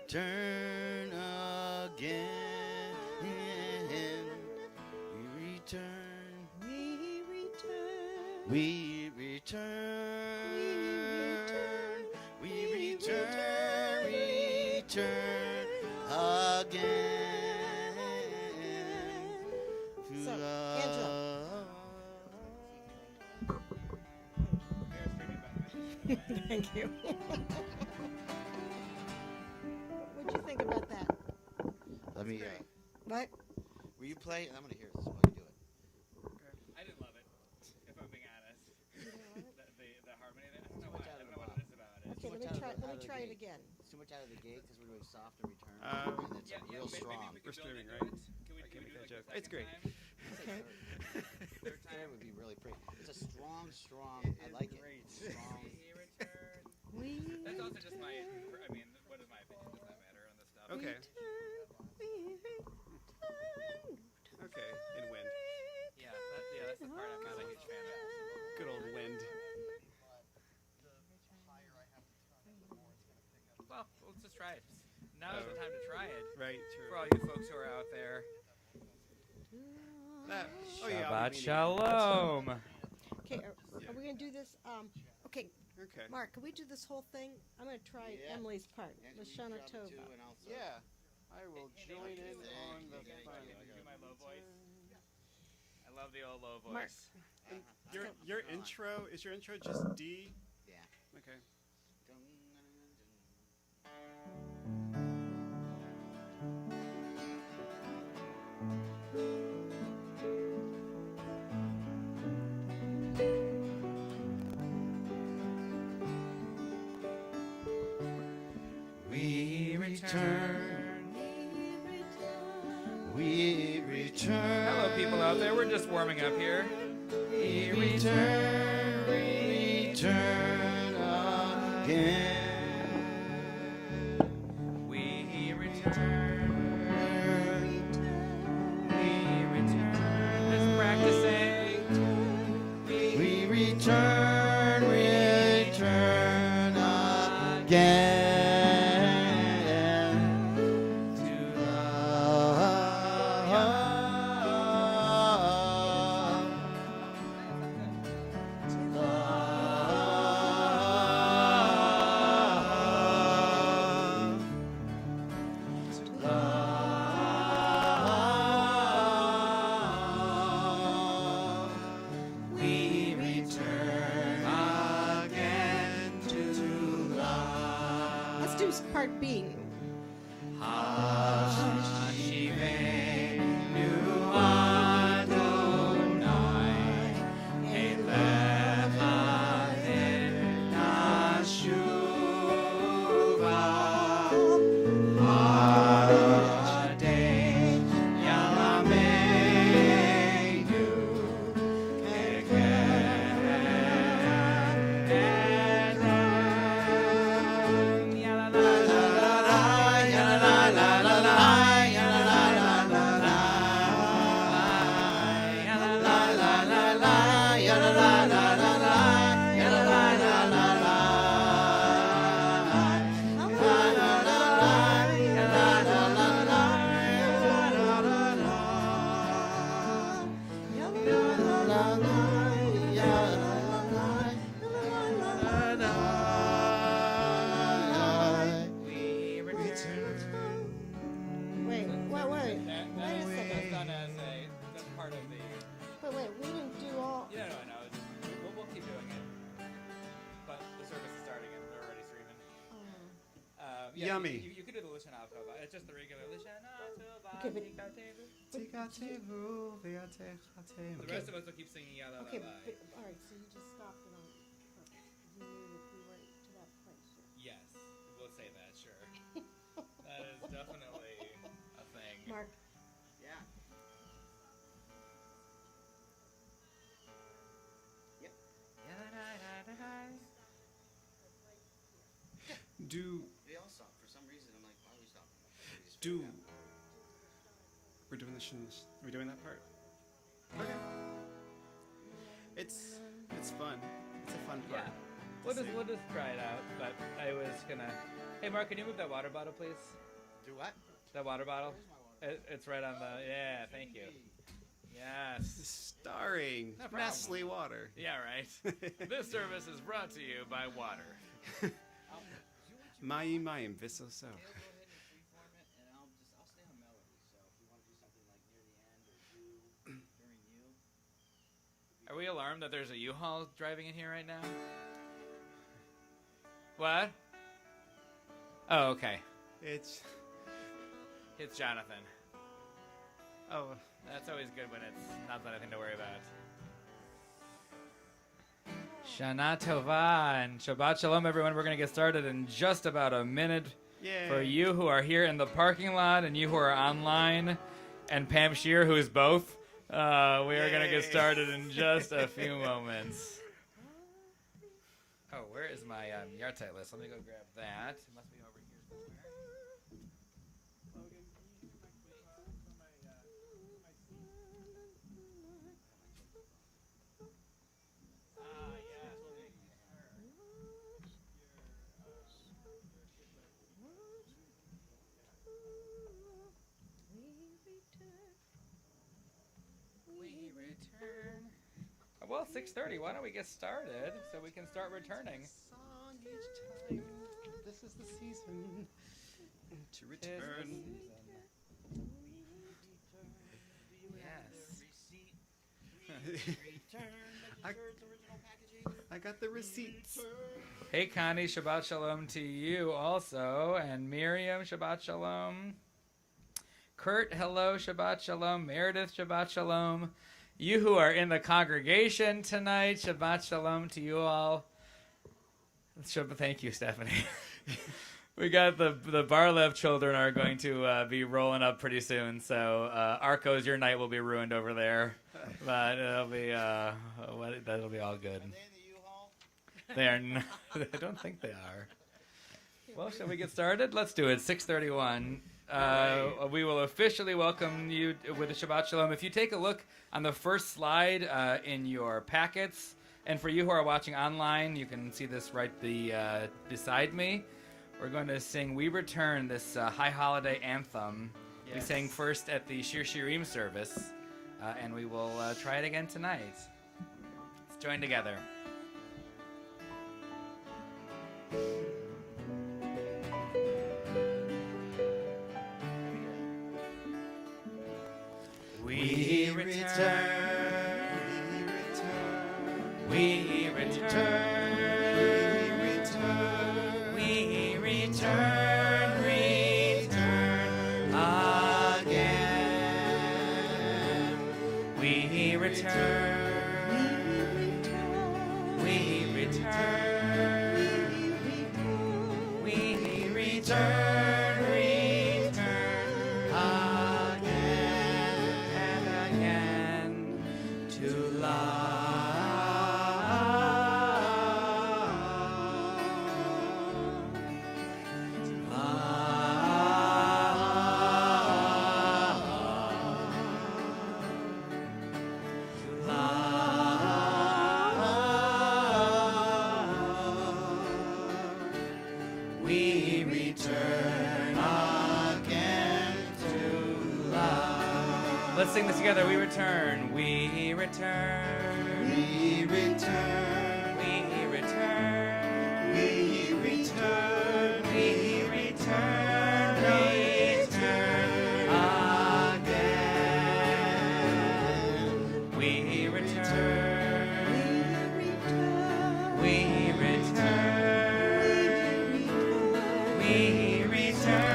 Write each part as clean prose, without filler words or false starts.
return again. We return. We return. We return again. So, Angela. Thank you. What'd you think about that? Let me. What? Will you play? I'm gonna hear this while you do it. I didn't love it, if I'm being honest. The harmony there. I don't know Too much why. I out of don't know the what it is about it. Okay, let me try it again. It's too much out of the gate because we're doing soft and return, and it's real maybe strong. we could We're build streaming, into right? it. Can we do make that like joke. the It's great. second Okay. Third That time would be really pretty. It's a strong. It I is like great. it. Strong. We return. That's also just my. I mean, what is my opinion? Does that matter on this stuff? Okay. Okay. In wind. Yeah, that's the part I'm not a huge fan of. Good old wind. Well, let's just try it. Now is the time to try it. Right. True. For all you folks who are out there. Shabbat Shalom. Okay, are we going to do this? Okay, Okay. Mark, can we do this whole thing? I'm going to try Yeah. Emily's part. Lashana Tova. Yeah. I will join in on the fun. Do my low voice. I love the old low Mark. voice. Your intro is your intro just D? Yeah. Okay. We return. We return. Hello, people out there. We're just warming up here. We return again. We return. We return. Just practicing. We return again. We return again to love. Let's do part B. Hashivenu Adonai Elecha Nashuva Adei Yalameinu We return. Wait. Wait a That's second. done as that's part of the. Wait, we didn't do all. No. We'll keep doing it. But the service is starting and we're already streaming. Yummy. You could do the Lishana Tova. It's just the regular Lishana Tova. Okay, but- The rest of us will keep singing Yala Okay, La La. all right, so you just stopped it on purpose. You knew that we were to that place. Yes, we'll say that, sure. That is definitely a thing. Mark, Yeah. Yep. Do They all stop for some reason. I'm like, why are we stopping? We just do. figured it out. We're doing the shins. Are we doing that part? Okay. It's fun. It's a fun part. Yeah. We'll just try it out. But I was gonna. Hey, Mark, can you move that water bottle, please? Do what? That water bottle. Where's my water? It's right on the. Yeah, thank you. Yes. Starring No problem. Nestle Water. Yeah, right. This service is brought to you by water. Mayim Viso so. Dale, go ahead and freeform it, and I'll stay on melody. So if you want to do something like near the end or you during you. Are we alarmed that there's a U-Haul driving in here right now? What? Oh, okay. It's Jonathan. oh That's always good when it's not anything to worry about. Shana Tova and Shabbat Shalom, everyone. We're going to get started in just about a minute. yeah. For you who are here in the parking lot and you who are online, and Pam Shear, who is both, we are going to get started in just a few moments. Oh, where is my yahrzeit list? Let me go grab that. It must be over here somewhere. We return. Well, 6:30. Why don't we get started so we can start returning? Song each time. This is the season to return. Yes. I got the receipts. Hey, Connie, Shabbat Shalom to you also. And Miriam, Shabbat Shalom. Kurt, hello, Shabbat Shalom. Meredith, Shabbat Shalom. You who are in the congregation tonight, Shabbat Shalom to you all. Thank you, Stephanie. We got the Barlev children are going to be rolling up pretty soon, so Arcos, your night will be ruined over there, but it'll be that'll be all good. Are they in the U-Haul? They are not, I don't think they are. Well, shall we get started? Let's do it. 6:31. We will officially welcome you with a Shabbat Shalom. If you take a look on the first slide in your packets, and for you who are watching online, you can see this right beside me. We're going to sing "We Return," this high holiday anthem. Yes. We sang first at the Shir Shirim service, and we will try it again tonight. Let's join together. We return, we return, we return, return again. We return, we return, we return. Let's sing this together. We return. We return. We return. We return. We return. We return. Return again. We return. We return. We return.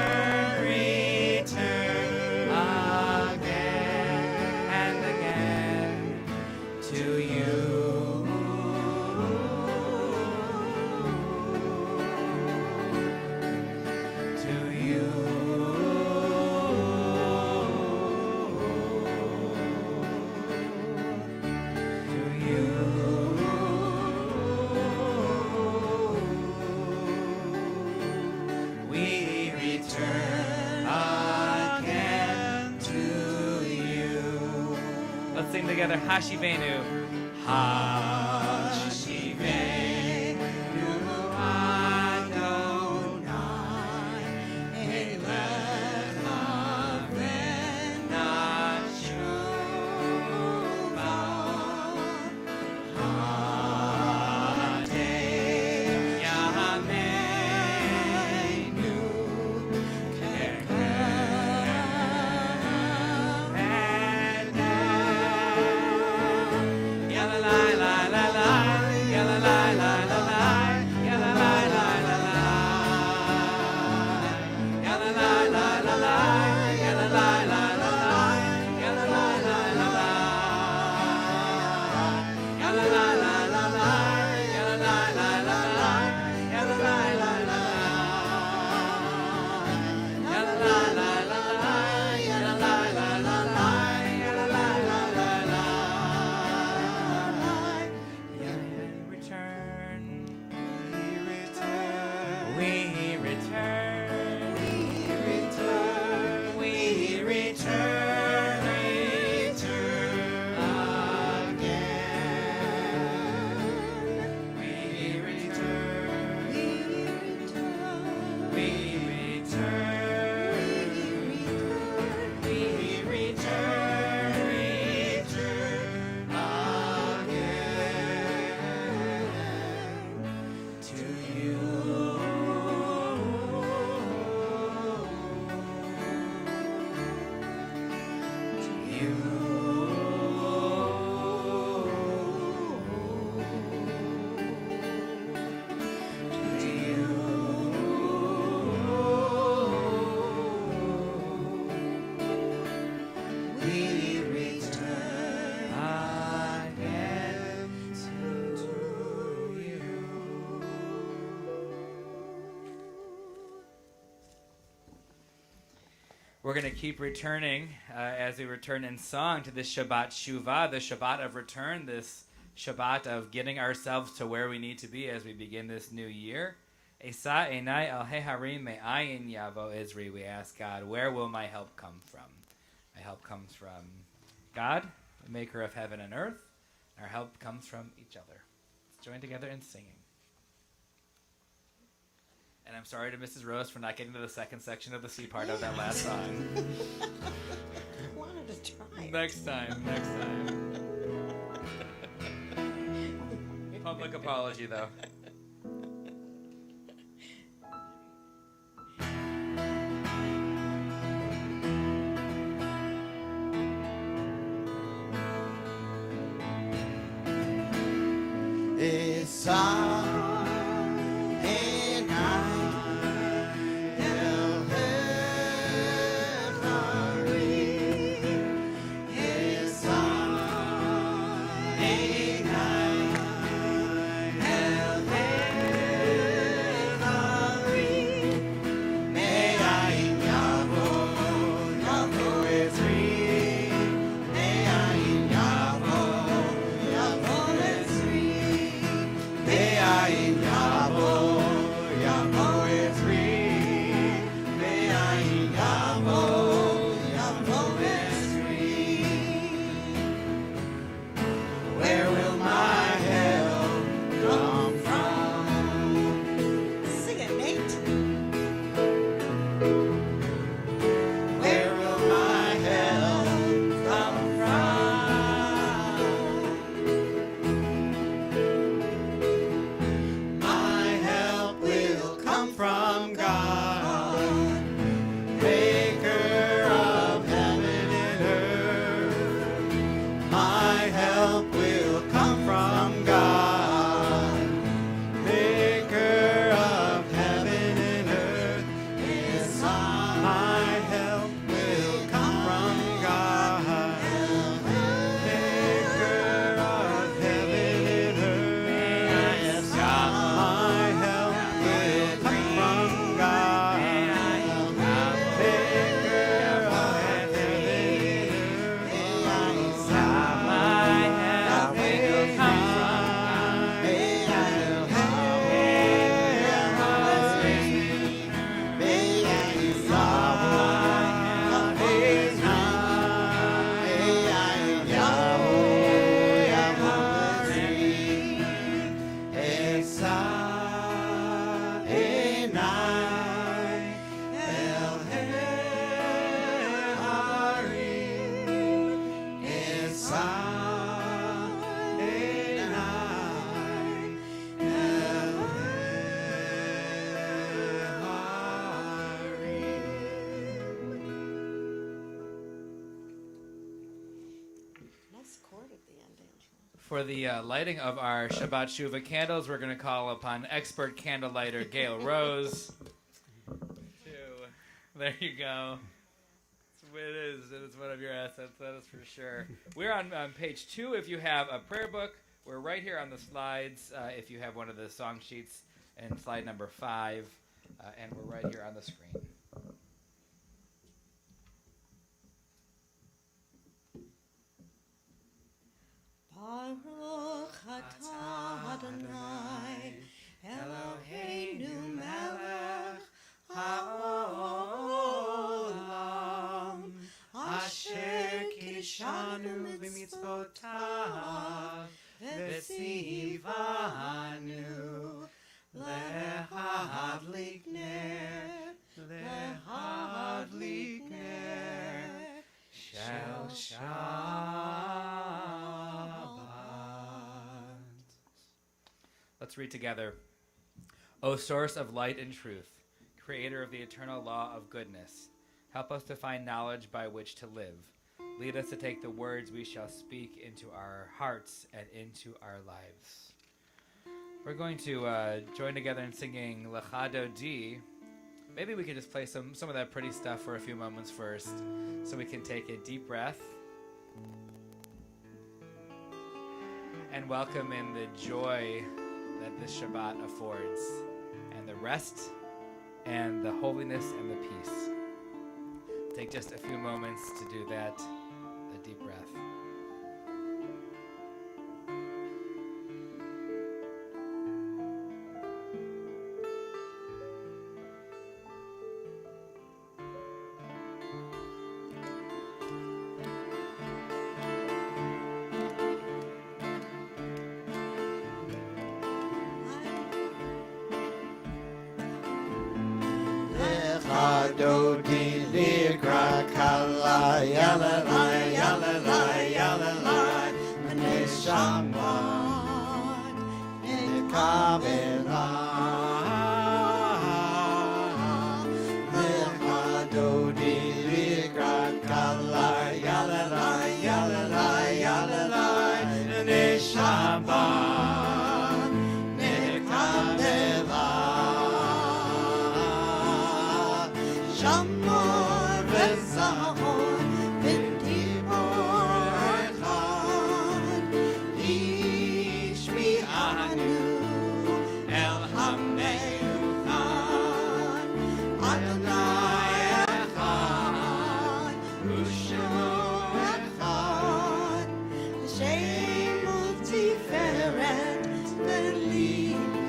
Together, Hashivenu. Hashivenu. We're going to keep returning as we return in song to this Shabbat Shuvah, the Shabbat of return, this Shabbat of getting ourselves to where we need to be as we begin this new year. Esa enai al heharim me'ayin yavo Izri. We ask God, where will my help come from? My help comes from God, the maker of heaven and earth. Our help comes from each other. Let's join together in singing. And I'm sorry to Mrs. Rose for not getting to the second section of the C part of that last song. I wanted to try it. Next time. Public apology, though. For the lighting of our Shabbat Shuvah candles, we're going to call upon expert candle lighter Gail Rose. There you go. It is one of your assets, that is for sure. We're on page 2 if you have a prayer book. We're right here on the slides if you have one of the song sheets, and slide number 5, and we're right here on the screen. Baruch atah Adonai, Eloheinu melech haolam, asher kidshanu b'mitzvotav, v'tzivanu lehadlik ner shel Shabbat. Let's read together. O source of light and truth, creator of the eternal law of goodness, help us to find knowledge by which to live. Lead us to take the words we shall speak into our hearts and into our lives. We're going to join together in singing Lechado D. Maybe we could just play some of that pretty stuff for a few moments first, so we can take a deep breath and welcome in the joy that this Shabbat affords, and the rest and the holiness and the peace. Take just a few moments to do that. A deep breath. Dodi likra kala yala la yala la yala la neshamat nekabela Dodi likra kala yala la yala la yala la neshamat nekabela Shamor v'zahor v'tibor echad Ishmi'anu el hameuchad Adonai echad U'shemo echad Shem u'tiferet v'litilah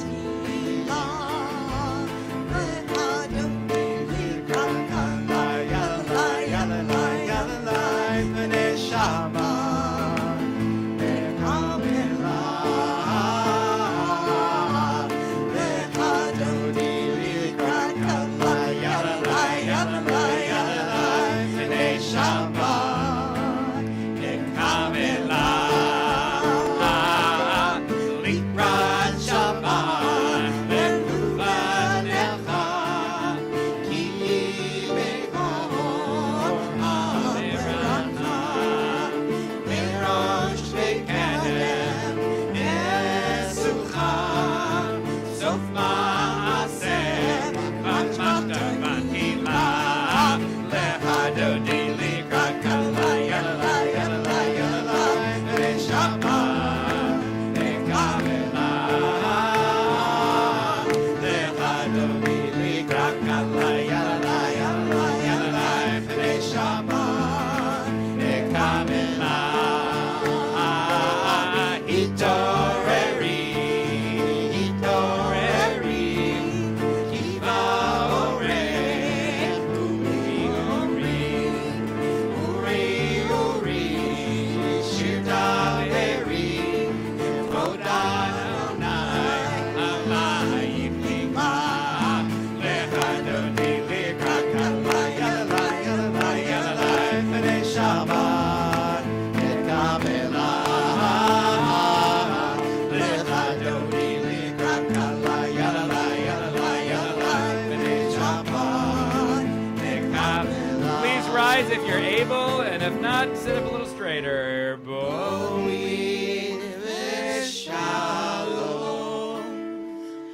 If you're able, and if not, sit up a little straighter. Boim v'shalom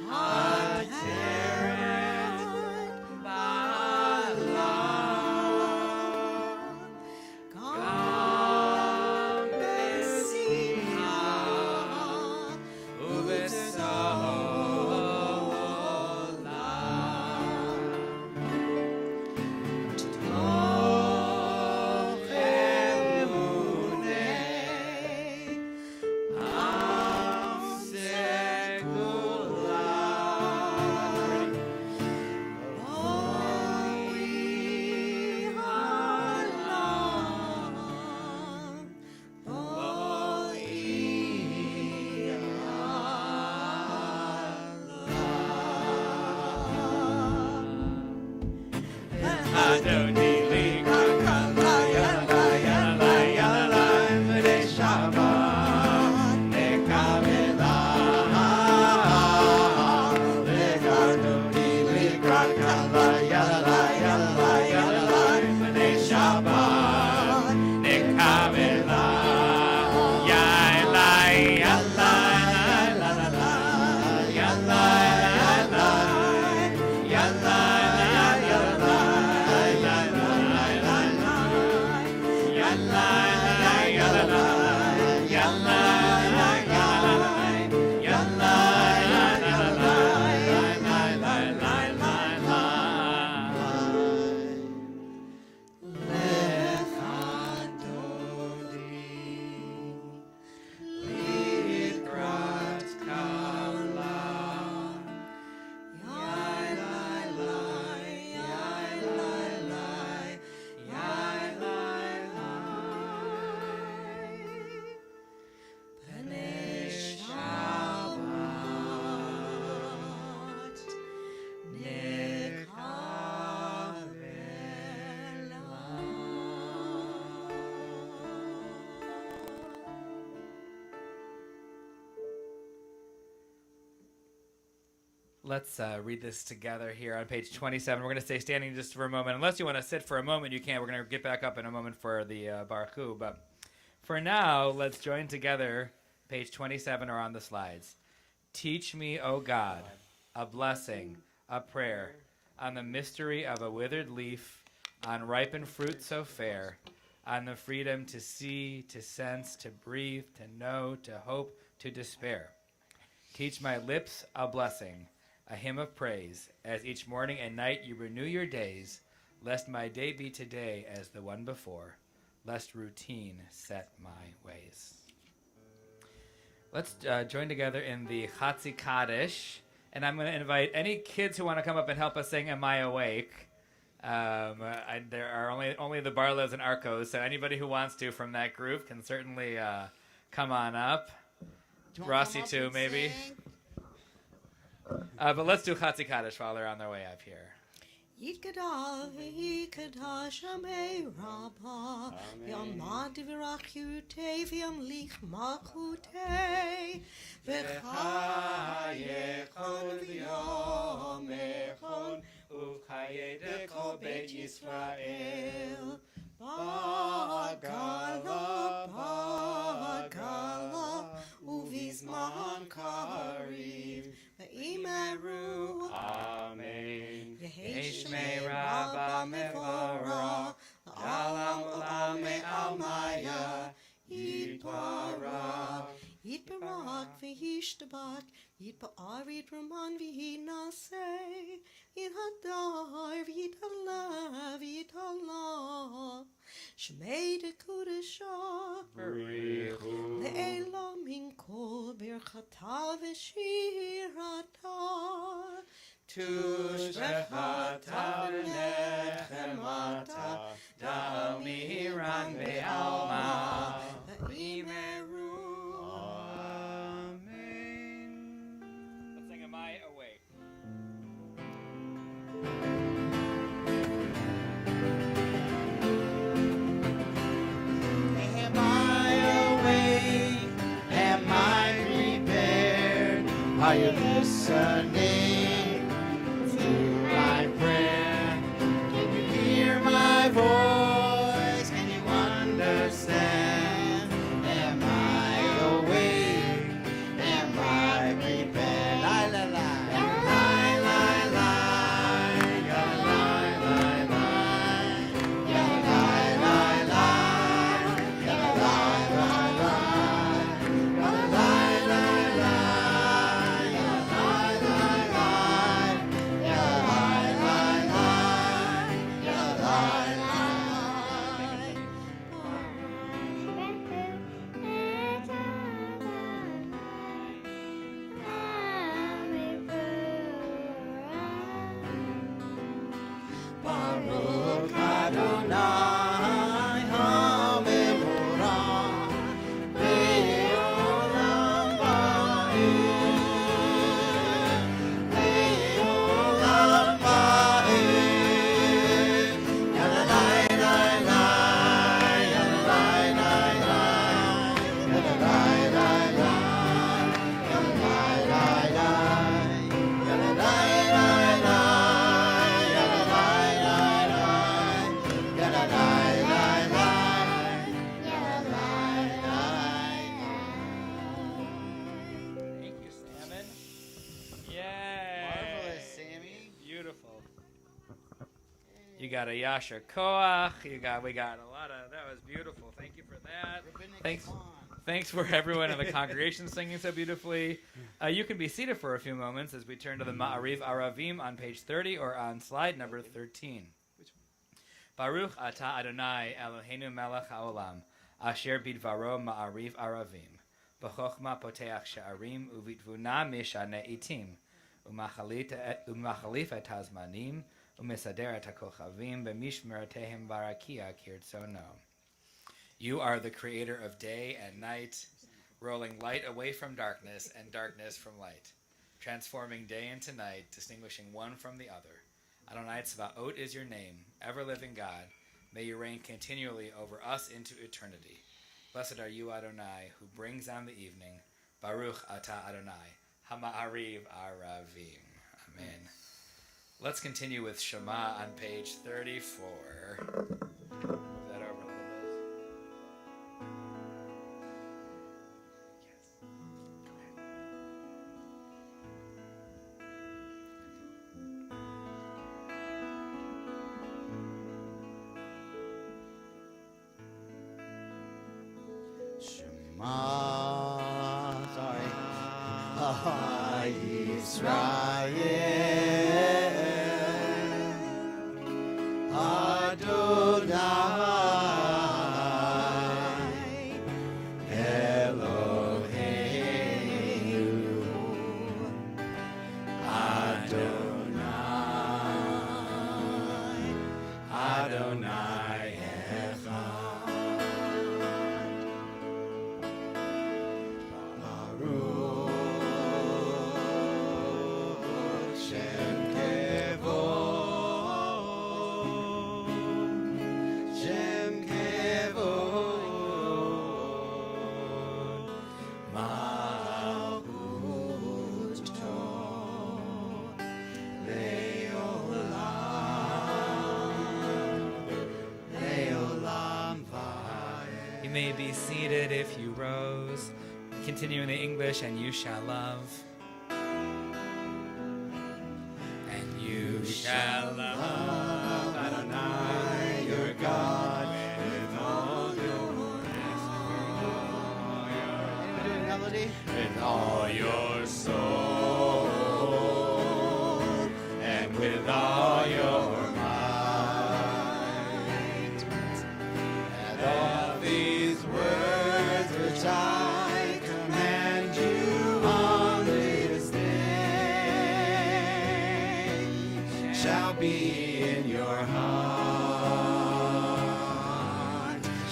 hateret ba'alam gam b'simcha u'b'solam let's read this together here on page 27. We're going to stay standing just for a moment. Unless you want to sit for a moment, you can. We're going to get back up in a moment for the Baruch Hu. But for now, let's join together, page 27 or on the slides. Teach me, O God, a blessing, a prayer, on the mystery of a withered leaf, on ripened fruit so fair, on the freedom to see, to sense, to breathe, to know, to hope, to despair. Teach my lips a blessing, a hymn of praise, as each morning and night you renew your days, lest my day be today as the one before, lest routine set my ways. Let's join together in the Chatzi Kaddish, and I'm going to invite any kids who want to come up and help us sing Am I Awake? There are only the Barlows and Arcos, so anybody who wants to from that group can certainly come on up. Rossi too, maybe. But let's do Chatzi Kaddish while they're on their way up here. Yitgadal v'yikadash amei rabba Yamad v'rach yutei v'yamlich malchutei V'chayechon v'yomechon Uv'chayei kol beit Yisrael Bagala, bagala Uvizman kariv V'imeru Amen. Yeheshmei Rabba Mevora, Alam Ulame Almaya, Yitbarak, Yitbarak v'yishtabak, Yitba'arid Raman v'yinaseh, Yithadar v'yitala v'yitala, Shmei Dekudashah, Le'elam min kol birchata v'shirata, Tushbechata v'nechemata, Damiran be'alma, V'imeru. Amen. Let's sing Am I Awake? Am I awake? Am I prepared? Are you listening to my prayer? Can you hear my voice? Can you understand? Am I awake? Am I prepared? La la la. La la la. Ya la la la. Ya la la la. Ya la la la. Ya la la la. Ya la la la. Ya la la la. Ya la la Baruch Adonai HaMevorach Le'olam Va'ed Le'olam Va'ed Yadadai Dai Dai Yadadai Dai Dai Yadadai Dai Dai Yadadai Dai Dai Yadadai Dai Dai Yadadai Dai Dai Yadadai Dai Dai Thank you, Salmon. Yay. Marvelous, Sammy. Beautiful. You got a Yasher Koach. We got a lot of, that was beautiful. Thank you for that. Rabbinic Thanks. Swan. Thanks for everyone in the congregation singing so beautifully. You can be seated for a few moments as we turn to the Ma'ariv Aravim on page 30 or on slide number 13. Baruch Ata Adonai Eloheinu melech haolam, asher bidvaro Ma'ariv Aravim, b'chochma poteach she'arim uvitvuna mishane itim, umachalif et hazmanim, umisader et hakochavim, b'mishmeretehem barakia kirtzono. You are the creator of day and night, rolling light away from darkness and darkness from light, transforming day into night, distinguishing one from the other. Adonai Tzvaot is your name, ever-living God. May you reign continually over us into eternity. Blessed are you, Adonai, who brings down the evening. Baruch Ata Adonai, Hama'ariv Aravim. Amen. Let's continue with Shema on page 34. Move that over a little bit. Yes. Go ahead. Shema, sorry. Yisrael, Adonai, Eloheinu, Adonai, Adonai Echad. Baruch Shem Kevod, Shem Kevod, Malchuto Leolam Vaed. You may be seated if you rose. Continuing the English, and you shall love. And you shall love Adonai, your God, with all your melody, with all your soul, and with all your might. And all these words which I command you on this day shall be in your heart,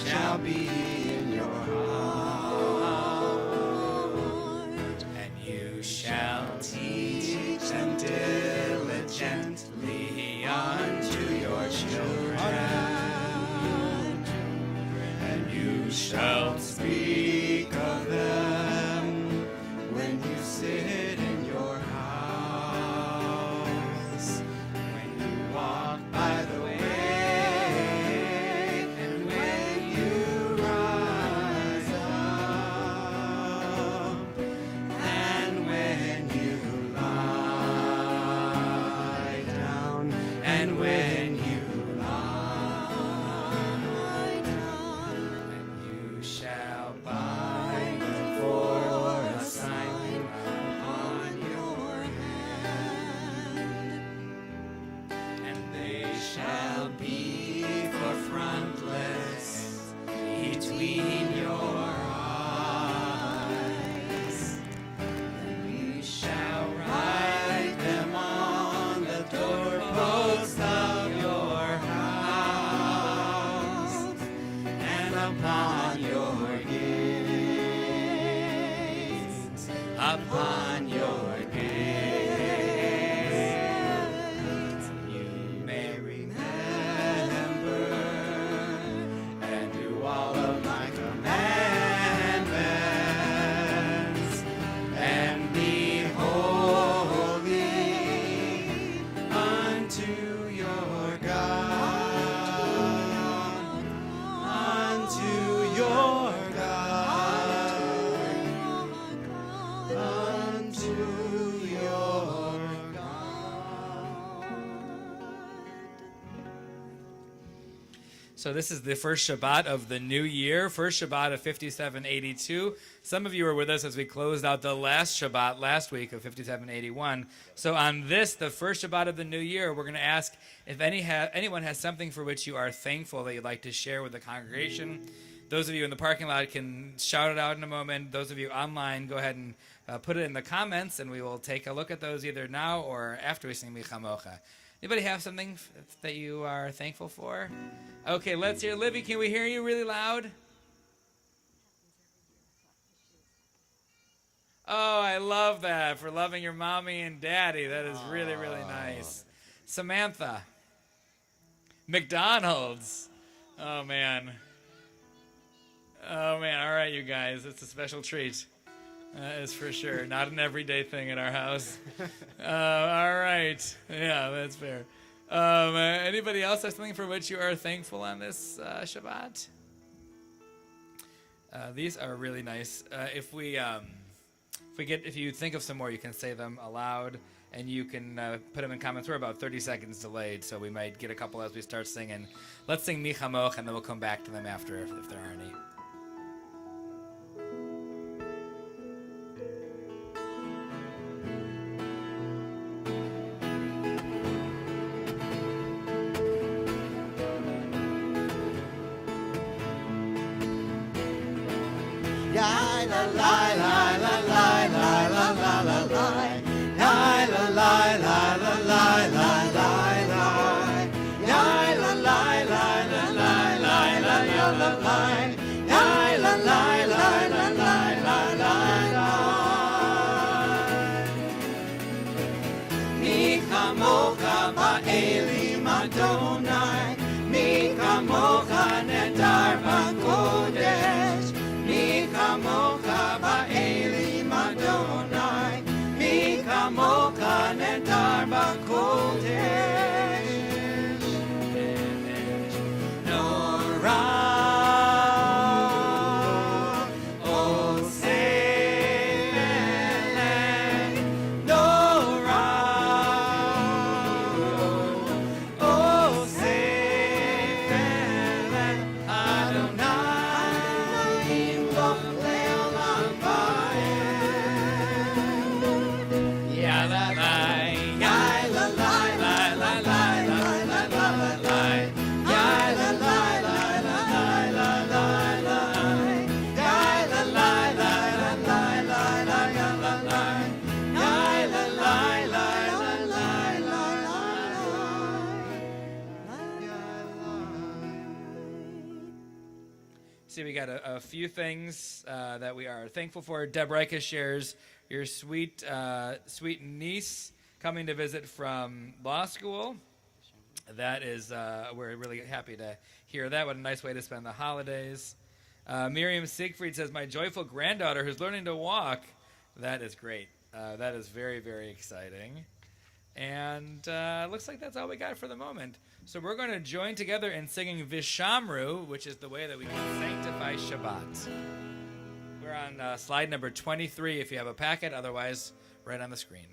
shall be in your heart. And you shall teach them diligently unto your children. And you shall speak of them when you sit in your house, when you walk by the way, and when you rise up, and when you lie down, and when you lie down. And you shall Bind them for a sign upon your hand, and they shall be for frontlets between your eyes. And you shall write them on the doorposts of your house and upon your gates, upon your gates. You may remember and do all of my commandments, and be holy unto your God, unto your God, unto your God. So this is the first Shabbat of the new year, first Shabbat of 5782. Some of you were with us as we closed out the last Shabbat last week of 5781. So on this, the first Shabbat of the new year, we're going to ask if anyone has something for which you are thankful that you'd like to share with the congregation. Those of you in the parking lot can shout it out in a moment. Those of you online, go ahead and put it in the comments, and we will take a look at those either now or after we sing Michamocha. Anybody have something that you are thankful for? Okay, let's hear. Libby, can we hear you really loud? Oh, I love that, for loving your mommy and daddy. That is really, really nice. Samantha. McDonald's. Oh, man. Oh, man. All right, you guys. It's a special treat. That is for sure. Not an everyday thing in our house. All right. Yeah, that's fair. Anybody else have something for which you are thankful on this Shabbat? These are really nice. If you think of some more, you can say them aloud, and you can put them in comments. We're about 30 seconds delayed, so we might get a couple as we start singing. Let's sing Mi Chamoch, and then we'll come back to them after if there are any. See, we got a few things that we are thankful for. Debraika shares your sweet niece coming to visit from law school. That is, we're really happy to hear that. What a nice way to spend the holidays. Miriam Siegfried says, my joyful granddaughter who's learning to walk. That is great. That is very, very exciting. And looks like that's all we got for the moment. So we're going to join together in singing Vishamru, which is the way that we can sanctify Shabbat. We're on slide number 23 if you have a packet, otherwise right on the screen.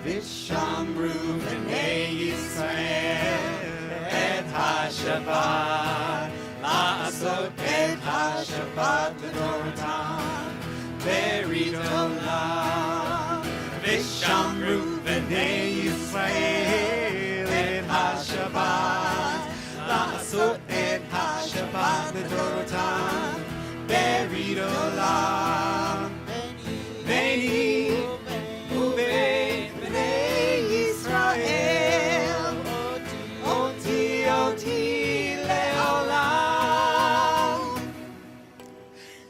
Vishamru b'nei Yisrael et ha-Shabbat la'asot et ha-Shabbat l'dorotam berit olam. Vishamru b'nei Yisrael et ha-Shabbat la'asot et ha-Shabbat l'dorotam berit olam. Beni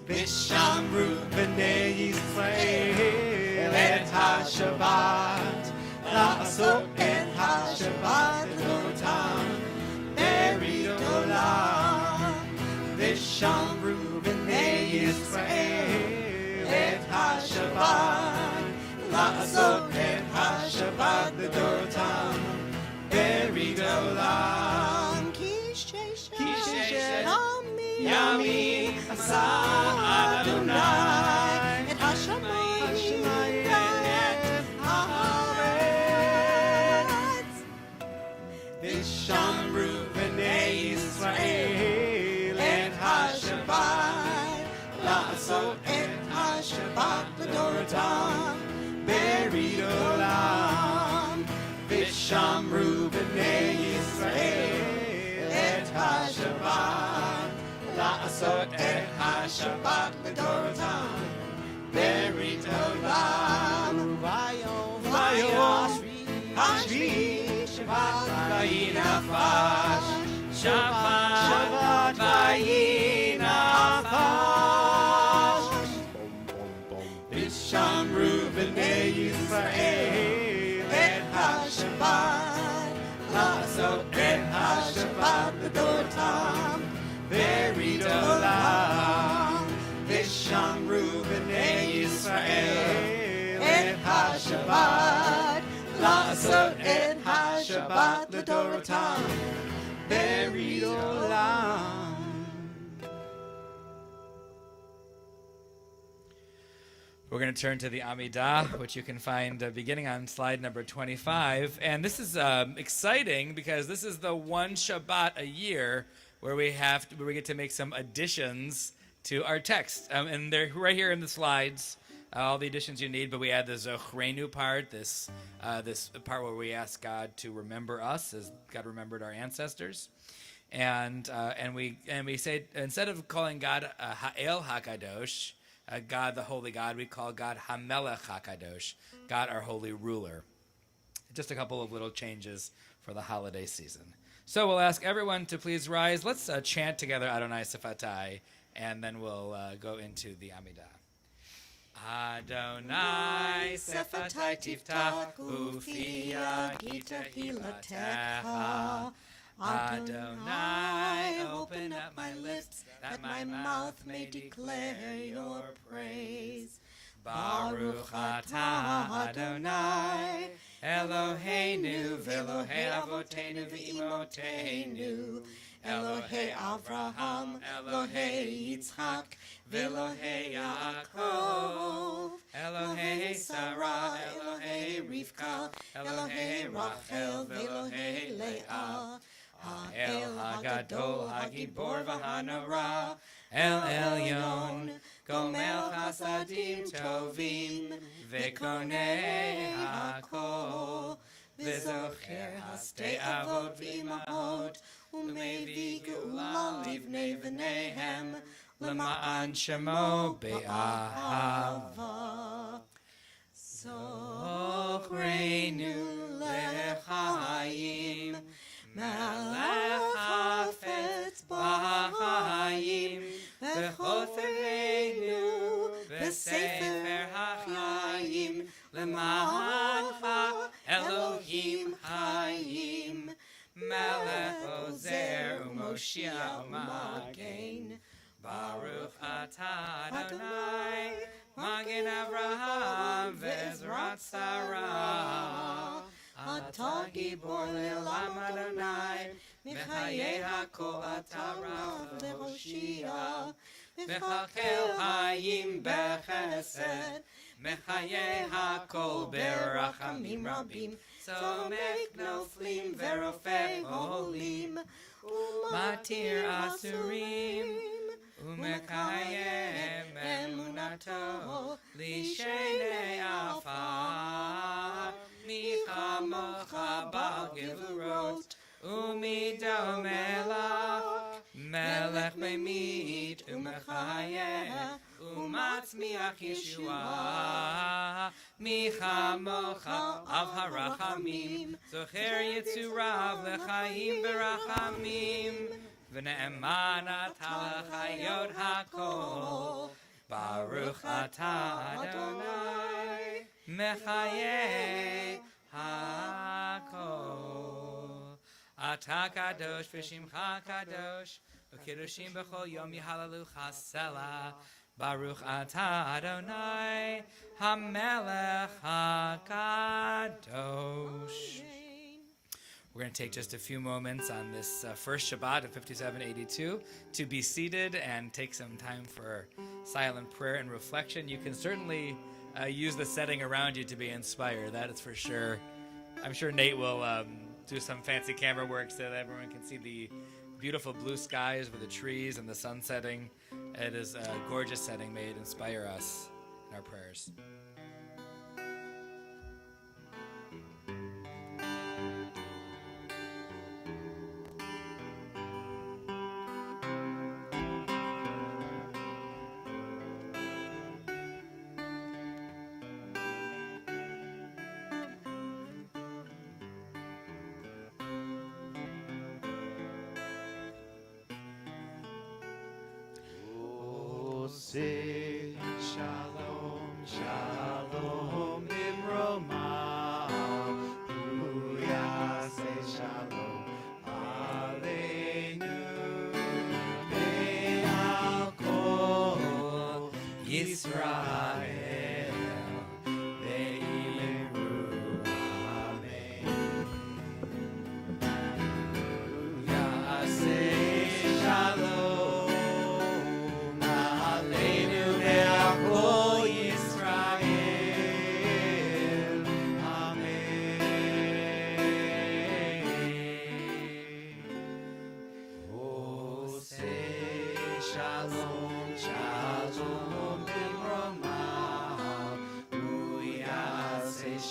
Vishamru b'nei Yisrael et ha-Shabbat la'asot et ha-Shabbat l'dorotam berit olam. Vishamru b'nei Yisrael et ha-Shabbat la'asot et ha-Shabbat l'dorotam berit olam. Kishe Yami Asa Adonai et Hashamayim et Haaretz. Vishamru b'nei Yisrael et ha-Shabbat la'asot et ha-Shabbat l'dorotam berit olam. Vishamru b'nei Yisrael et ha-Shabbat la'asot et ha-Shabbat l'dorotam berit olam. Vayom hashvi Shabbat vayinafash Shabbat vayinafash Vishamru HaShabbat, לעשות את השבת לדורותם, בריאת עולם. We're going to turn to the Amidah, which you can find beginning on slide number 25. And this is exciting because this is the one Shabbat a year where we get to make some additions to our text. And they're right here in the slides, all the additions you need. But we add the Zochrenu part, this part where we ask God to remember us as God remembered our ancestors. And we say, instead of calling God Ha'el HaKadosh, God, the holy God, we call God HaMelech HaKadosh, God, our holy ruler. Just a couple of little changes for the holiday season. So we'll ask everyone to please rise. Let's chant together Adonai Sefatai, and then we'll go into the Amidah. Adonai Sefatai Tiftach Ufi Yagita Hilatecha. Adonai, open up my lips, that my mouth may declare your praise. Baruch atah Adonai, Eloheinu v'Elohei avotenu v'imotenu, Elohei Avraham, Elohei Yitzchak, v'Elohei Yaakov, Elohei Sarah, Elohei Rivka, Elohei Rachel, v'Elohei Leah, El Hagadol, Hagibor v'Hanora, El Elyon, Gomel Chasadim Tovim, V'Konei Hakol, V'Zocher Hastei Avot v'Imahot, U'Mevi Geula Livnei V'Nehem, L'Ma'an Shemo Be'ahava. Zochreinu L'Chaim, Melech Hafetz B'Chaim, V'choferenu V'Sefer HaChaim, L'Ma'ancha Elohim Chaim, Melech Ozer U'Moshia U'Magen, Baruch atah Adonai, Magen Avraham V'Ezrat Sarah. Atah Gibor Le'olam Adonai, Mechayei HaKol atah Rav Le'Hoshia, Mechakel Hayim Bechesed, Mechayei HaKol Berachamim Rabim, Somek Noflim Verofei Holim, Matir Asurim, Umekayem Emunato, Lishenei Afar, Micha Mocha Bal Gevurot, Umido Melach, Melech Memit, Umechayeh, Umatzmiach Yeshua, Micha Mocha Av Harachamim, Zocher Yitzurav Lechaim Berachamim, V'ne'eman atah Chayot HaKol, Baruch atah Adonai, Mechayeh HaKol. Atah Kadosh v'Shimcha Kadosh, V'Kiddushim b'chol yom yihalalu chasela, Baruch atah Adonai, HaMelech HaKadosh. We're going to take just a few moments on this first Shabbat of 5782 to be seated and take some time for silent prayer and reflection. You can certainly use the setting around you to be inspired, that is for sure. I'm sure Nate will do some fancy camera work so that everyone can see the beautiful blue skies with the trees and the sun setting. It is a gorgeous setting. May it inspire us in our prayers. Say shalom, shalom, bimroma. Booyah, say shalom, aleinu. Be'al kol Yisrael, ve'im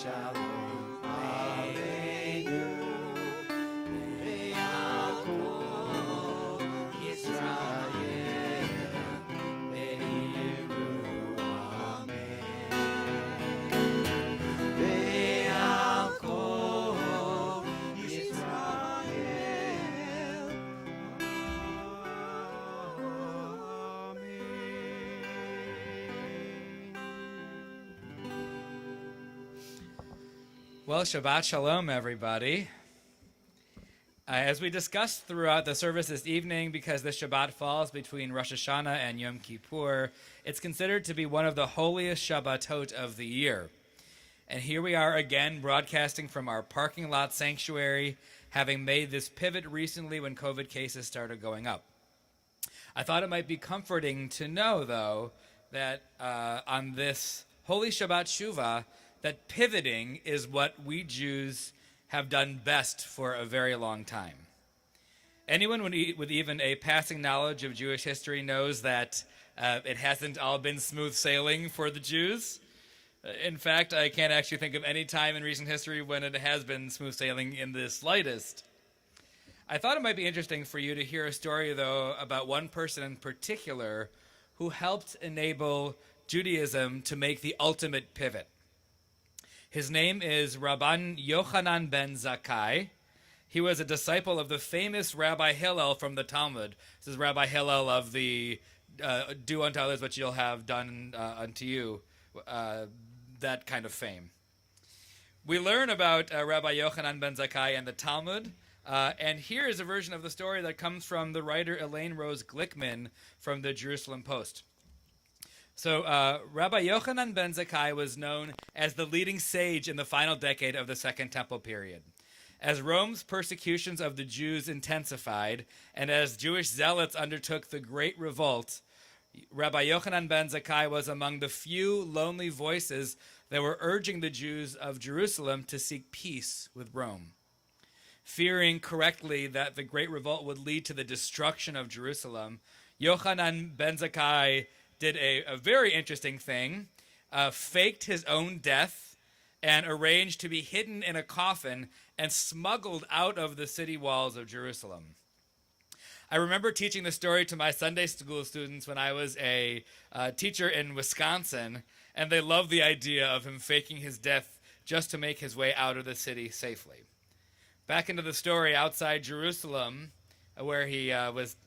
Shalom Aleinu. Ve'al Yisrael Ve'iru Amen. Ve'al Yisrael Well, Shabbat Shalom, everybody. As we discussed throughout the service this evening, because this Shabbat falls between Rosh Hashanah and Yom Kippur, it's considered to be one of the holiest Shabbatot of the year. And here we are again broadcasting from our parking lot sanctuary, having made this pivot recently when COVID cases started going up. I thought it might be comforting to know, though, that on this holy Shabbat Shuvah, that pivoting is what we Jews have done best for a very long time. Anyone with even a passing knowledge of Jewish history knows that it hasn't all been smooth sailing for the Jews. In fact, I can't actually think of any time in recent history when it has been smooth sailing in the slightest. I thought it might be interesting for you to hear a story, though, about one person in particular who helped enable Judaism to make the ultimate pivot. His name is Rabban Yochanan ben Zakkai. He was a disciple of the famous Rabbi Hillel from the Talmud. This is Rabbi Hillel of the do unto others what you'll have done unto you, that kind of fame. We learn about Rabbi Yochanan ben Zakkai and the Talmud, and here is a version of the story that comes from the writer Elaine Rose Glickman from the Jerusalem Post. So Rabbi Yochanan ben Zakkai was known as the leading sage in the final decade of the Second Temple period. As Rome's persecutions of the Jews intensified, and as Jewish zealots undertook the Great Revolt, Rabbi Yochanan ben Zakkai was among the few lonely voices that were urging the Jews of Jerusalem to seek peace with Rome. Fearing correctly that the Great Revolt would lead to the destruction of Jerusalem, Yochanan ben Zakkai did a very interesting thing, faked his own death and arranged to be hidden in a coffin and smuggled out of the city walls of Jerusalem. I remember teaching the story to my Sunday school students when I was a teacher in Wisconsin, and they loved the idea of him faking his death just to make his way out of the city safely. Back into the story outside Jerusalem, where he was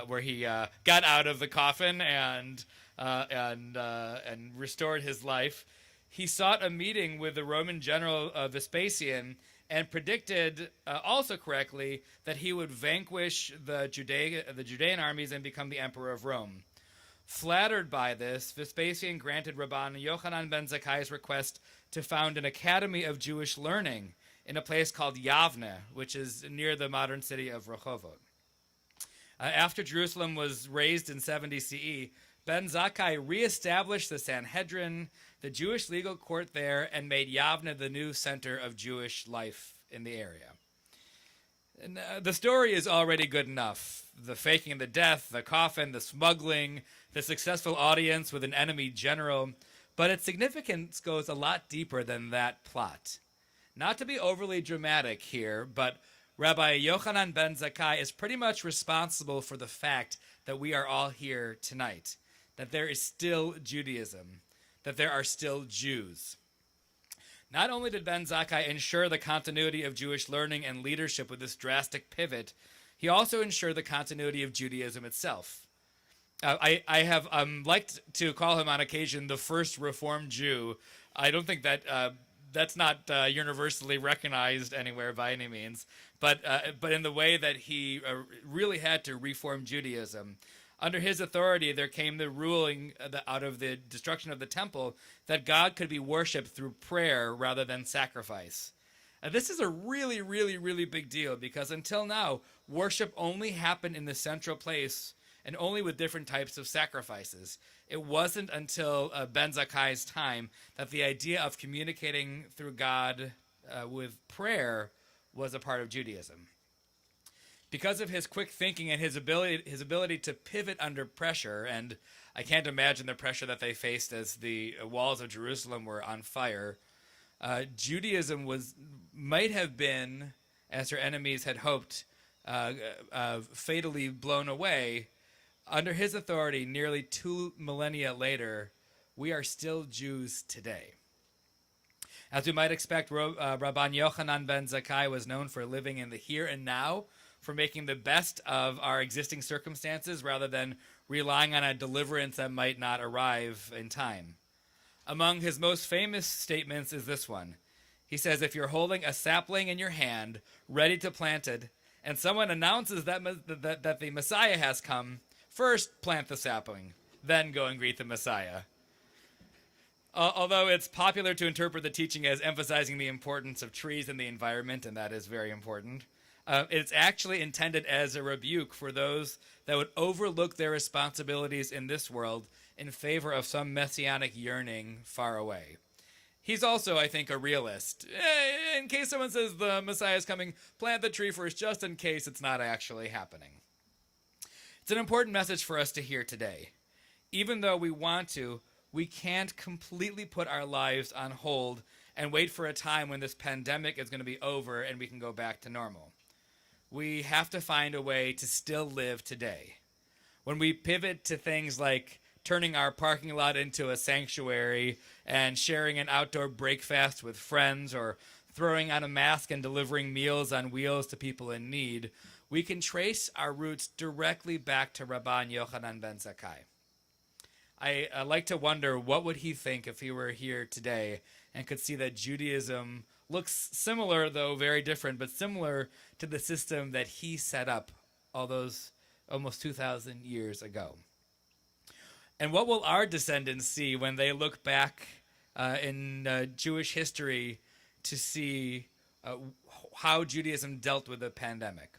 where he got out of the coffin and restored his life. He sought a meeting with the Roman general Vespasian and predicted, also correctly, that he would vanquish the Judean armies and become the emperor of Rome. Flattered by this, Vespasian granted Rabban Yochanan ben Zakkai's request to found an academy of Jewish learning in a place called Yavne, which is near the modern city of Rehovot. After Jerusalem was razed in 70 CE, ben Zakkai reestablished the Sanhedrin, the Jewish legal court there, and made Yavne the new center of Jewish life in the area. And, the story is already good enough. The faking of the death, the coffin, the smuggling, the successful audience with an enemy general, but its significance goes a lot deeper than that plot. Not to be overly dramatic here, but Rabbi Yochanan ben Zakkai is pretty much responsible for the fact that we are all here tonight, that there is still Judaism, that there are still Jews. Not only did ben Zakkai ensure the continuity of Jewish learning and leadership with this drastic pivot, he also ensured the continuity of Judaism itself. I have liked to call him on occasion the first Reformed Jew. I don't think that that's not universally recognized anywhere by any means, but in the way that he really had to reform Judaism. Under his authority, there came the ruling out of the destruction of the temple that God could be worshipped through prayer rather than sacrifice. This is a really, really, really big deal because until now, worship only happened in the central place and only with different types of sacrifices. It wasn't until Ben Zakkai's time that the idea of communicating through God with prayer was a part of Judaism. Because of his quick thinking and his ability to pivot under pressure, and I can't imagine the pressure that they faced as the walls of Jerusalem were on fire, Judaism might have been, as her enemies had hoped, fatally blown away. Under his authority, nearly 2 millennia later, we are still Jews today. As we might expect, Rabban Yochanan ben Zakkai was known for living in the here and now, for making the best of our existing circumstances rather than relying on a deliverance that might not arrive in time. Among his most famous statements is this one. He says, if you're holding a sapling in your hand, ready to plant it, and someone announces that the Messiah has come, first plant the sapling, then go and greet the Messiah. Although it's popular to interpret the teaching as emphasizing the importance of trees and the environment, and that is very important, it's actually intended as a rebuke for those that would overlook their responsibilities in this world in favor of some messianic yearning far away. He's also, I think, a realist. In case someone says the Messiah is coming, plant the tree first, just in case it's not actually happening. It's an important message for us to hear today. Even though we want to, we can't completely put our lives on hold and wait for a time when this pandemic is going to be over and we can go back to normal. We have to find a way to still live today. When we pivot to things like turning our parking lot into a sanctuary and sharing an outdoor breakfast with friends or throwing on a mask and delivering meals on wheels to people in need, we can trace our roots directly back to Rabban Yochanan ben Zakkai. I like to wonder what would he think if he were here today and could see that Judaism looks similar, though very different, but similar to the system that he set up all those almost 2,000 years ago. And what will our descendants see when they look back in Jewish history to see how Judaism dealt with the pandemic?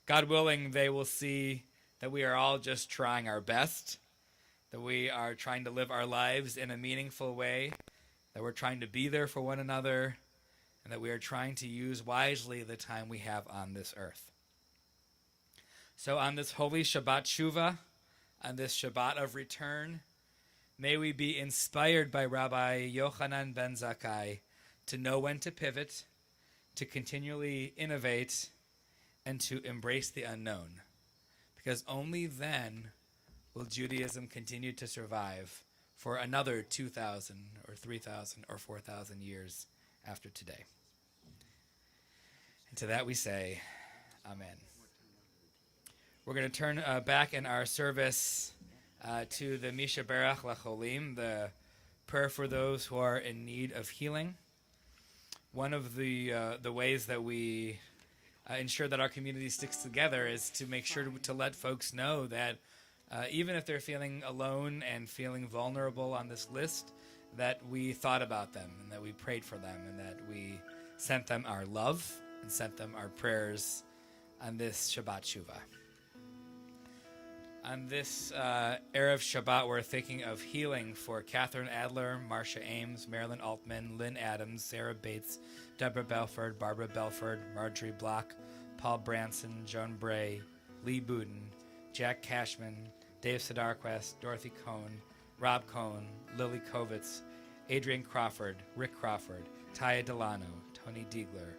God willing, they will see that we are all just trying our best, that we are trying to live our lives in a meaningful way, that we're trying to be there for one another, and that we are trying to use wisely the time we have on this earth. So on this holy Shabbat Shuvah, on this Shabbat of return, may we be inspired by Rabbi Yochanan ben Zakkai to know when to pivot, to continually innovate, and to embrace the unknown. Because only then will Judaism continue to survive for another 2,000 or 3,000 or 4,000 years after today. And to that we say, Amen. We're going to turn back in our service to the Misha Berach Lacholim, the prayer for those who are in need of healing. One of the ways that we ensure that our community sticks together is to make sure to let folks know that even if they're feeling alone and feeling vulnerable on this list, that we thought about them and that we prayed for them and that we sent them our love and sent them our prayers on this Shabbat Shuvah. On this Erev Shabbat, we're thinking of healing for Catherine Adler, Marcia Ames, Marilyn Altman, Lynn Adams, Sarah Bates, Deborah Belford, Barbara Belford, Marjorie Block, Paul Branson, Joan Bray, Lee Buden, Jack Cashman, Dave Sidarquest, Dorothy Cohn, Rob Cohn, Lily Kovitz, Adrian Crawford, Rick Crawford, Taya Delano, Tony Diegler,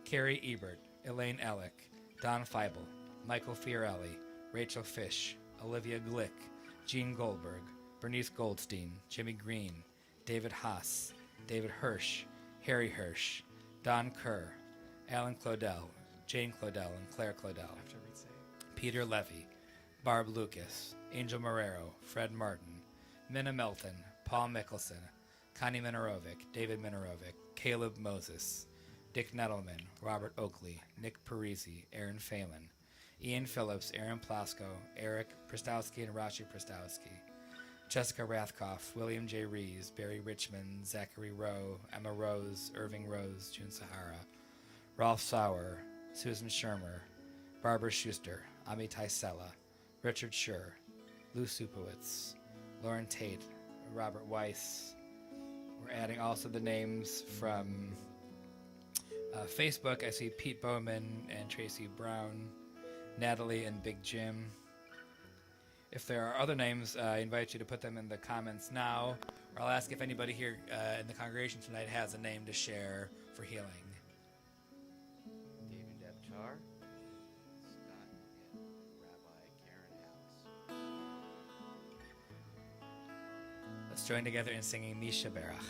Carrie Ebert, Elaine Ellick, Don Feibel, Michael Fiorelli, Rachel Fish, Olivia Glick, Jean Goldberg, Bernice Goldstein, Jimmy Green, David Haas, David Hirsch, Harry Hirsch, Don Kerr, Alan Claudel, Jane Claudel and Claire Claudel, Peter Levy, Barb Lucas, Angel Marrero, Fred Martin, Minna Melton, Paul Mickelson, Connie Minorovic, David Minorovic, Caleb Moses, Dick Nettleman, Robert Oakley, Nick Parisi, Aaron Phelan, Ian Phillips, Aaron Plasko, Eric Pristowski and Rashi Pristowski, Jessica Rathkoff, William J. Rees, Barry Richmond, Zachary Rowe, Emma Rose, Irving Rose, June Sahara, Ralph Sauer, Susan Shermer, Barbara Schuster, Amitai Sella, Richard Schur, Lou Supowitz, Lauren Tate, Robert Weiss. We're adding also the names from Facebook. I see Pete Bowman and Tracy Brown, Natalie and Big Jim. If there are other names, I invite you to put them in the comments now, Or I'll ask if anybody here in the congregation tonight has a name to share for healing. David Debchar, Scott, and Rabbi Karen House. Let's join together in singing Misha Berach.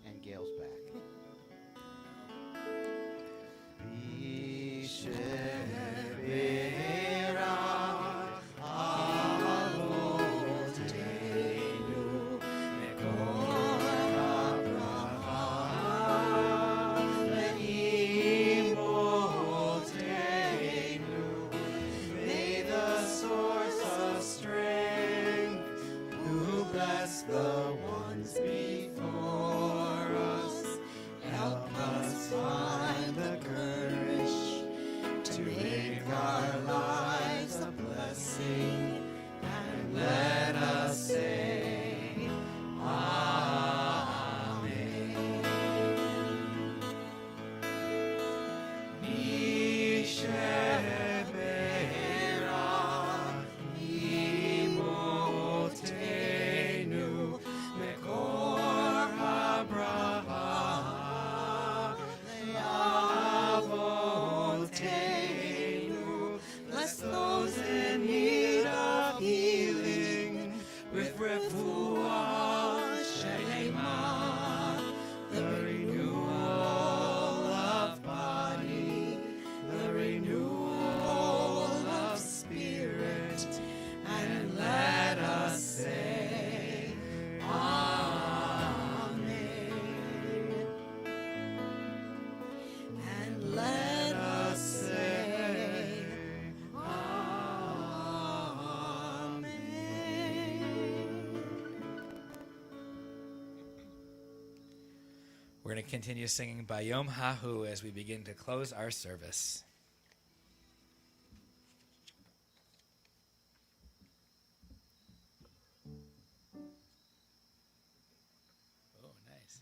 And Gail's back. The ones before us, help us find the courage to make our lives a blessing, and let us say Amen. Bless those in need of healing with refuah shelema, the renewal of body, the renewal of spirit, and let us say Amen. And let us say Amen. We're going to continue singing Bayom Hahu as we begin to close our service. Oh, nice.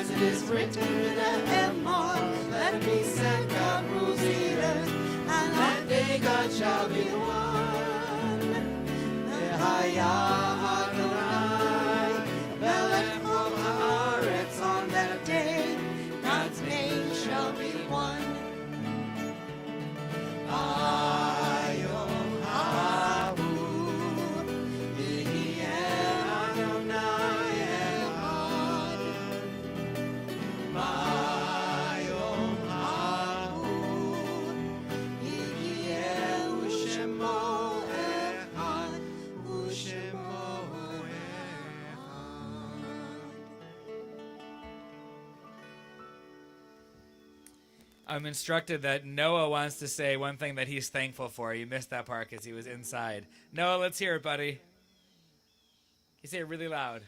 It is written in the Emor, let me set God rules leaders, and that day God shall be one. V'haya Adonai, Melech kol haaretz, on that day God's name shall be one. Bayom hahu, v'yeh Adonai echad. Bayom hahu, yihyehu shemo echad, u'shemo I'm instructed that Noah wants to say one thing that he's thankful for. You missed that part because he was inside. Noah, let's hear it, buddy. Can you say it really loud?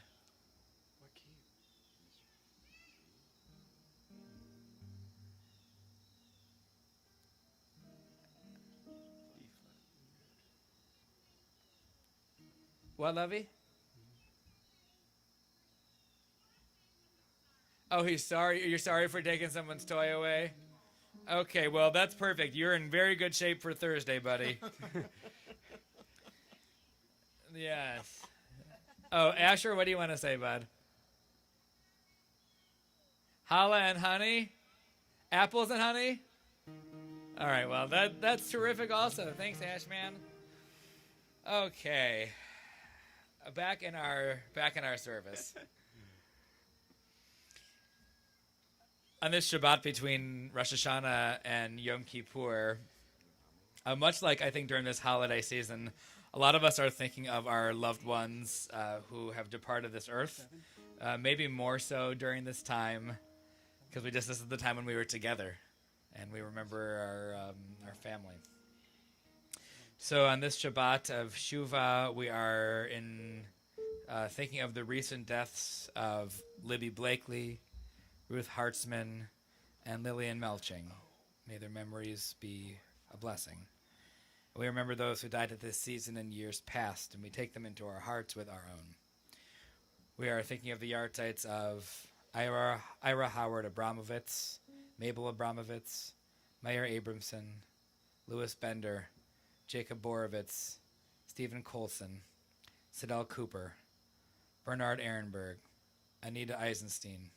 What, Lovey? Oh, he's sorry. You're sorry for taking someone's toy away? Okay, well, that's perfect. You're in very good shape for Thursday, buddy. Yes. Oh, Asher, what do you want to say, bud? Challah and honey? Apples and honey? All right, well, that's terrific also. Thanks, Ashman. Okay. Back in our service. On this Shabbat between Rosh Hashanah and Yom Kippur, much like I think during this holiday season, a lot of us are thinking of our loved ones who have departed this earth. Maybe more so during this time, because this is the time when we were together, and we remember our family. So on this Shabbat of Shuvah, we are thinking of the recent deaths of Libby Blakely, Ruth Hartzman, and Lillian Melching. May their memories be a blessing. We remember those who died at this season in years past, and we take them into our hearts with our own. We are thinking of the yahrzeits of Ira Howard Abramovitz, Mabel Abramovitz, Meyer Abramson, Louis Bender, Jacob Borovitz, Stephen Colson, Sidel Cooper, Bernard Ehrenberg, Anita Eisenstein,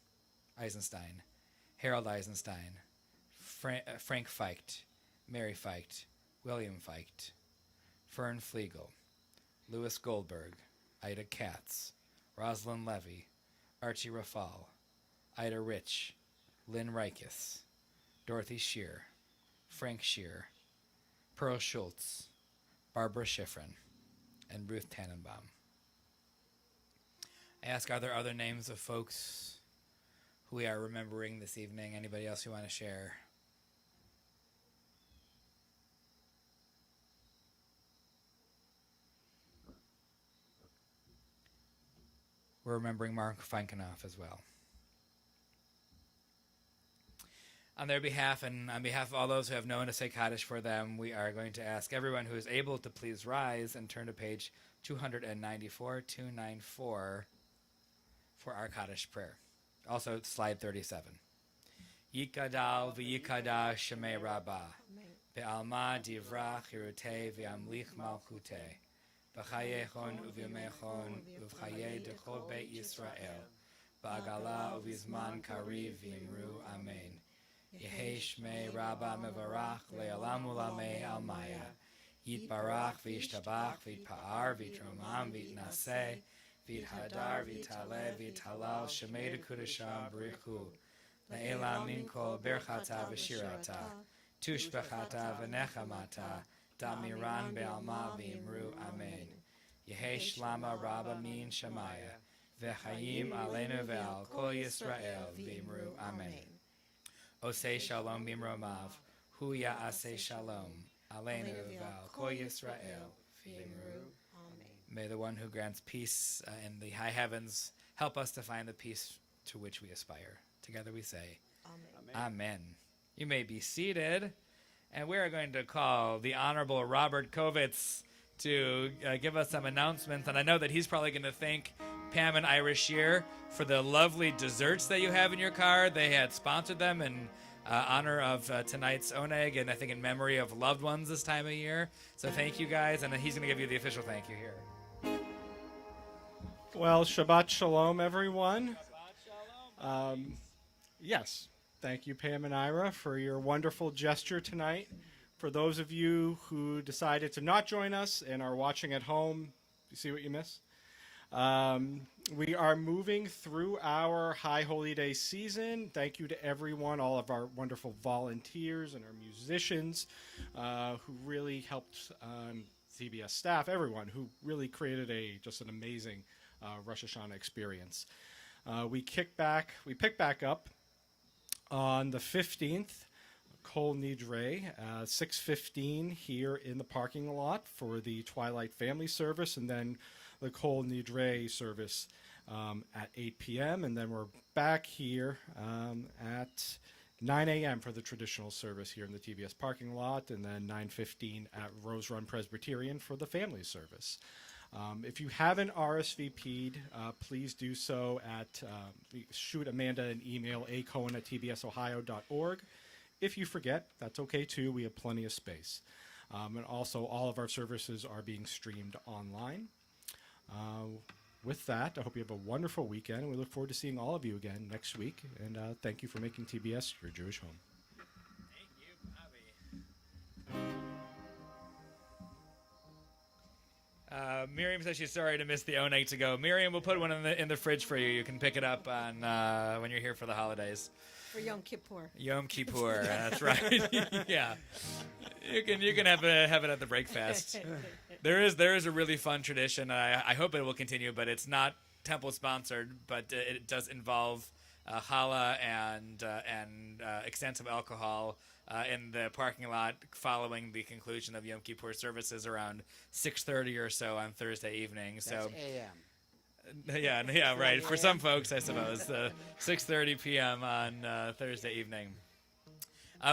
Harold Eisenstein, Frank Feicht, Mary Feicht, William Feicht, Fern Flegel, Louis Goldberg, Ida Katz, Rosalind Levy, Archie Rafal, Ida Rich, Lynn Reichus, Dorothy Shear, Frank Shear, Pearl Schultz, Barbara Schifrin, and Ruth Tannenbaum. I ask, are there other names of folks who we are remembering this evening? Anybody else you want to share? We're remembering Mark Feinkenoff as well. On their behalf and on behalf of all those who have known to say Kaddish for them, we are going to ask everyone who is able to please rise and turn to page 294, 294 for our Kaddish prayer. Also, slide 37. Yikadal v'yikadash shemei rabbah, be'alma divrach hirutei v'amlich malchutei, b'chayechon uv'yamechon uv'chayei dechol beit Yisrael, ba'agala uv'izman kariv v'imru amen. Yehei shmei Rabba mevarach le'olam u'lamei almaya. Yitbarach v'yishtabach v'yitpa'ar v'yitromam v'yitnaseh v'yithadar v'yitale v'yitalal shemei dekudasham b'richu le'elam min kol berchata v'shirata tushbechata v'nechamata damiran be'alma v'imru amen. Yehei shlama Rabba min shamaya v'chayim aleinu ve'al kol Yisrael v'imru amen. Osei shalom bimromav, hu ya'aseh shalom, aleinu v'al kol Yisrael v'imru. May the one who grants peace in the high heavens help us to find the peace to which we aspire. Together we say, Amen. Amen. You may be seated, and we are going to call the Honorable Robert Kovitz to give us some announcements, and I know that he's probably going to thank Pam and Ira Shear for the lovely desserts that you have in your car. They had sponsored them in honor of tonight's Oneg, and I think in memory of loved ones this time of year. So thank you guys, and then he's going to give you the official thank you here. Well, Shabbat Shalom, everyone. Yes, thank you, Pam and Ira, for your wonderful gesture tonight. For those of you who decided to not join us and are watching at home, you see what you miss? We are moving through our High Holy Day season. Thank you to everyone, all of our wonderful volunteers and our musicians who really helped CBS staff, everyone who really created just an amazing Rosh Hashanah experience. We pick back up on the 15th, Kol Nidre, 6:15 here in the parking lot for the Twilight Family Service, and then the Kol Nidre service at 8 p.m. And then we're back here at 9 a.m. for the traditional service here in the TBS parking lot, and then 9:15 at Rose Run Presbyterian for the family service. If you haven't RSVP'd, please do so shoot Amanda an email, acohen@tbsohio.org. If you forget, that's okay too. We have plenty of space. And also, all of our services are being streamed online. With that, I hope you have a wonderful weekend, and we look forward to seeing all of you again next week. And thank you for making TBS your Jewish home. Thank you, Bobby. Miriam says she's sorry to miss the Oneg to go. Miriam, we'll put one in the fridge for you. You can pick it up on when you're here for the holidays. For Yom Kippur. Yom Kippur, that's right. Yeah, you can have it at the breakfast. There is a really fun tradition. I hope it will continue, but it's not Temple sponsored. But it does involve challah and extensive alcohol in the parking lot following the conclusion of Yom Kippur services around 6:30 or so on Thursday evening. That's So a.m. yeah, right. For some folks, I suppose 6:30 p.m. on Thursday evening.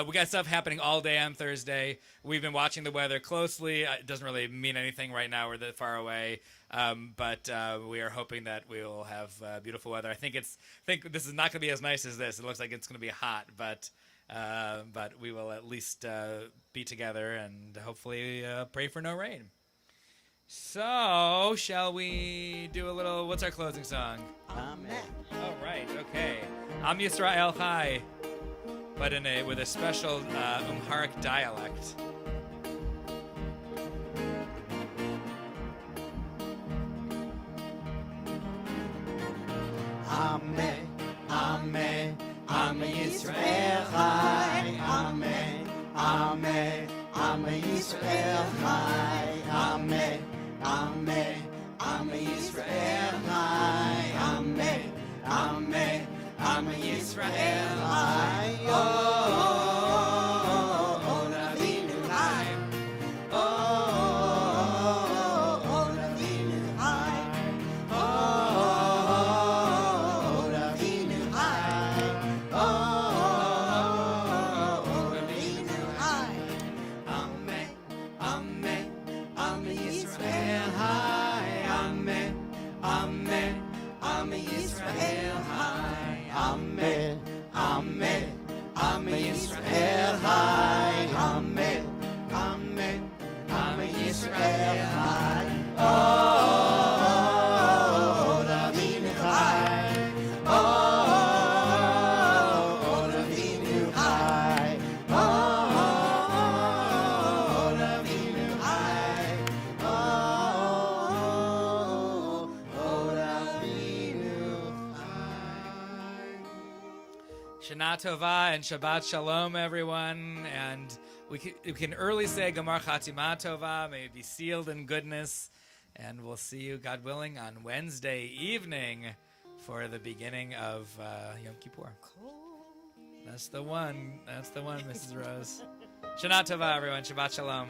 We got stuff happening all day on Thursday. We've been watching the weather closely. It doesn't really mean anything right now. We're that far away, but we are hoping that we will have beautiful weather. I think this is not going to be as nice as this. It looks like it's going to be hot, but we will at least be together and hopefully pray for no rain. So, shall we do a little? What's our closing song? Amen. Oh, right. Okay. Am Yisrael Chai. But with a special Amharic dialect. Amen, Amen, Amen Yisrael Chai. Amen, Amen, Amen Yisrael Chai. Amen, Amen, Amen Yisrael Chai. Amen, Amen, Amen Yisrael Chai. Shana Tova and Shabbat Shalom, everyone. And we can early say Gamar Chatima Tova. May it be sealed in goodness. And we'll see you, God willing, on Wednesday evening for the beginning of Yom Kippur. That's the one. That's the one, Mrs. Rose. Shana Tova, everyone. Shabbat Shalom.